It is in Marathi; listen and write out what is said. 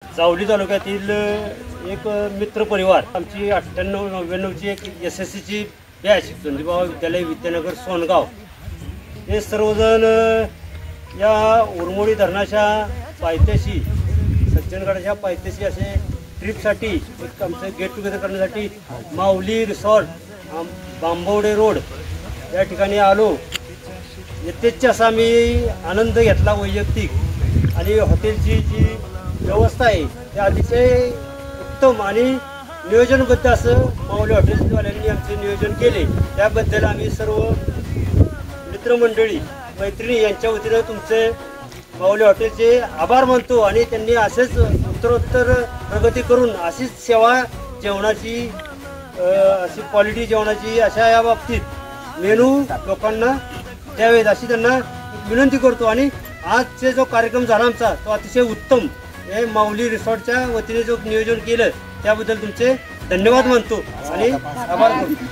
जावली तालुक्यातील एक मित्र परिवार आमची 98-99ची एक SSCची बॅच संदीपबाबा विद्यालय विद्यानगर सोनगाव हे सर्वजण या उरमोडी धरणाच्या पायथ्याशी सज्जनगडाच्या पायथ्याशी असे ट्रिपसाठी एक आमचं गेट टुगेदर करण्यासाठी माऊली रिसॉर्ट बांबवडे रोड या ठिकाणी आलो। यथेच असा आम्ही आनंद घेतला वैयक्तिक आणि हॉटेलची जी व्यवस्था आहे ते अतिशय उत्तम आणि नियोजनबद्ध असं माऊली हॉटेलवाल्यांनी आमचे नियोजन केले। त्याबद्दल आम्ही सर्व मित्रमंडळी मैत्रिणी यांच्या वतीनं तुमचे माऊली हॉटेलचे आभार मानतो आणि त्यांनी असेच उत्तरोत्तर प्रगती करून अशीच सेवा जेवणाची अशी क्वालिटी जेवणाची अशा या बाबतीत मेनू लोकांना द्यावेत अशी त्यांना विनंती करतो। आणि आजचे जो कार्यक्रम झाला आमचा तो अतिशय उत्तम हे माऊली रिसॉर्टच्या वतीने जो नियोजन केलं त्याबद्दल तुमचे धन्यवाद मानतो आणि आभार मानतो।